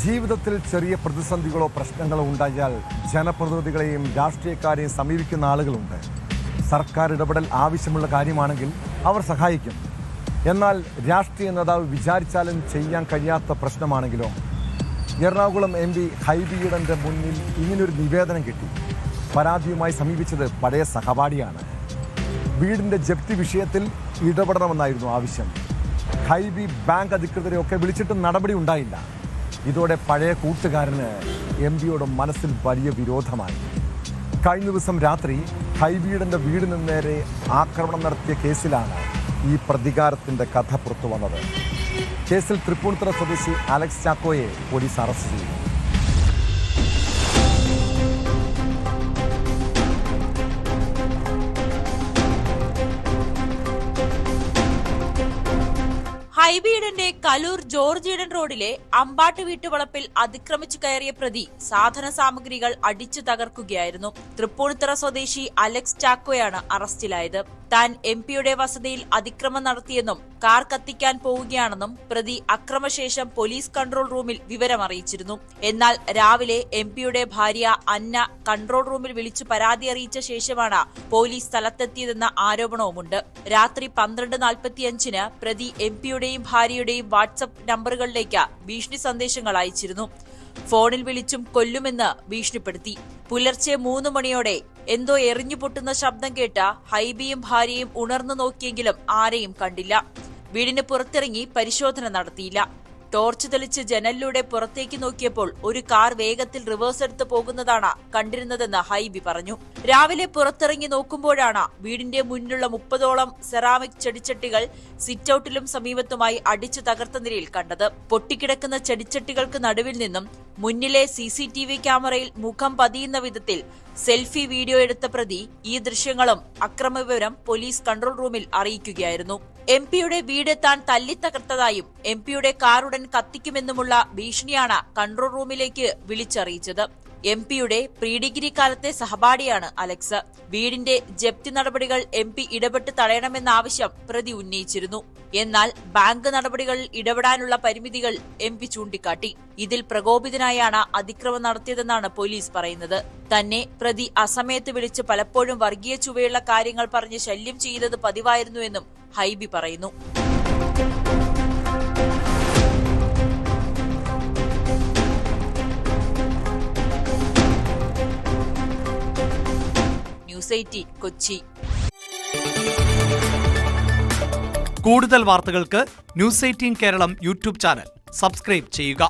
ജീവിതത്തിൽ ചെറിയ പ്രതിസന്ധികളോ പ്രശ്നങ്ങളോ ഉണ്ടായാൽ ജനപ്രതിനിധികളെയും രാഷ്ട്രീയക്കാരെയും സമീപിക്കുന്ന ആളുകളുണ്ട്. സർക്കാർ ഇടപെടൽ ആവശ്യമുള്ള കാര്യമാണെങ്കിൽ അവർ സഹായിക്കും. എന്നാൽ രാഷ്ട്രീയ നേതാവ് വിചാരിച്ചാലും ചെയ്യാൻ കഴിയാത്ത പ്രശ്നമാണെങ്കിലോ? എറണാകുളം MP ഹൈബി ഈഡന്റെ മുന്നിൽ ഇങ്ങനൊരു നിവേദനം കിട്ടി. പരാതിയുമായി സമീപിച്ചത് പഴയ സഹപാഠിയാണ്. വീടിൻ്റെ ജപ്തി വിഷയത്തിൽ ഇടപെടണമെന്നായിരുന്നു ആവശ്യം. ഹൈബി ബാങ്ക് അധികൃതരെയൊക്കെ വിളിച്ചിട്ടും നടപടി ഉണ്ടായില്ല. ഇതോടെ പഴയ കൂട്ടുകാരന് MPയോട് മനസ്സിൽ വലിയ വിരോധമായി. കഴിഞ്ഞ ദിവസം രാത്രി ഹൈബിയുടെ വീടിന് നേരെ ആക്രമണം നടത്തിയ കേസിലാണ് ഈ പ്രതികാരത്തിൻ്റെ കഥ പുറത്തു വന്നത്. കേസിൽ തൃപ്പൂണിത്തുറ സ്വദേശി അലക്സ് ചാക്കോയെ പോലീസ് അറസ്റ്റ് ചെയ്തു. ഹൈബി ഈഡന്റെ കലൂർ ജോർജ് ഈഡൻ റോഡിലെ അമ്പാട്ട് വീട്ടുവളപ്പിൽ അതിക്രമിച്ചു കയറിയ പ്രതി സാധന സാമഗ്രികൾ അടിച്ചു തകർക്കുകയായിരുന്നു. തൃപ്പൂണിത്തുറ സ്വദേശി അലക്സ് ചാക്കോയാണ് അറസ്റ്റിലായത്. താൻ MPയുടെ വസതിയിൽ അതിക്രമം നടത്തിയെന്നും കാർ കത്തിക്കാൻ പോവുകയാണെന്നും പ്രതി അക്രമശേഷം പോലീസ് കൺട്രോൾ റൂമിൽ വിവരമറിയിച്ചിരുന്നു. എന്നാൽ രാവിലെ MPയുടെ ഭാര്യ അന്ന കൺട്രോൾ റൂമിൽ വിളിച്ചു പരാതി അറിയിച്ച ശേഷമാണ് പോലീസ് സ്ഥലത്തെത്തിയതെന്ന ആരോപണവുമുണ്ട്. രാത്രി 12:45 പ്രതി MPയുടെയും ഭാര്യയുടെയും വാട്സ്ആപ്പ് നമ്പറുകളിലേക്ക് ഭീഷണി സന്ദേശങ്ങൾ അയച്ചിരുന്നു. ഫോണിൽ വിളിച്ചും കൊല്ലുമെന്ന് ഭീഷണിപ്പെടുത്തി. പുലർച്ചെ 3 മണിയോടെ എന്തോ എറിഞ്ഞു പൊട്ടുന്ന ശബ്ദം കേട്ട ഹൈബിയും ഭാര്യയും ഉണർന്നു നോക്കിയെങ്കിലും ആരെയും കണ്ടില്ല. വീടിന് പുറത്തിറങ്ങി പരിശോധന നടത്തിയില്ല. ടോർച്ച് തെളിച്ച് ജനലിലൂടെ പുറത്തേക്ക് നോക്കിയപ്പോൾ ഒരു കാർ വേഗത്തിൽ റിവേഴ്സ് എടുത്ത് പോകുന്നതാണ് കണ്ടിരുന്നതെന്ന് ഹൈബി പറഞ്ഞു. രാവിലെ പുറത്തിറങ്ങി നോക്കുമ്പോഴാണ് വീടിന്റെ മുന്നിലുള്ള 30ഓളം സെറാമിക് ചെടിച്ചട്ടികൾ സിറ്റൌട്ടിലും സമീപത്തുമായി അടിച്ചു തകർത്ത നിലയിൽ കണ്ടത്. പൊട്ടിക്കിടക്കുന്ന ചെടിച്ചട്ടികൾക്ക് നടുവിൽ നിന്നും മുന്നിലെ CCTV ക്യാമറയിൽ മുഖം പതിയുന്ന വിധത്തിൽ സെൽഫി വീഡിയോ എടുത്ത പ്രതി ഈ ദൃശ്യങ്ങളും അക്രമവിവരം പോലീസ് കൺട്രോൾ റൂമിൽ അറിയിക്കുകയായിരുന്നു. MPയുടെ വീട് താൻ തല്ലിത്തകർത്തതായും MPയുടെ കാറുടൻ കത്തിക്കുമെന്നുമുള്ള ഭീഷണിയാണ് കൺട്രോൾ റൂമിലേക്ക് വിളിച്ചറിയിച്ചത്. MPയുടെ പ്രീ ഡിഗ്രി കാലത്തെ സഹപാഠിയാണ് അലക്സ്. വീടിന്റെ ജപ്തി നടപടികൾ MP ഇടപെട്ട് തടയണമെന്ന ആവശ്യം പ്രതി ഉന്നയിച്ചിരുന്നു. എന്നാൽ ബാങ്ക് നടപടികളിൽ ഇടപെടാനുള്ള പരിമിതികൾ MP ചൂണ്ടിക്കാട്ടി. ഇതിൽ പ്രകോപിതനായാണ് അതിക്രമം നടത്തിയതെന്നാണ് പോലീസ് പറയുന്നത്. തന്നെ പ്രതി അസമയത്ത് വിളിച്ച് പലപ്പോഴും വർഗീയ ചുവയുള്ള കാര്യങ്ങൾ പറഞ്ഞ് ശല്യം ചെയ്തത് പതിവായിരുന്നുവെന്നും ഹൈബി പറയുന്നു. ന്യൂസ് 18 കൊച്ചി. കൂടുതൽ വാർത്തകൾക്ക് news 18 Keralam YouTube channel subscribe ചെയ്യുക.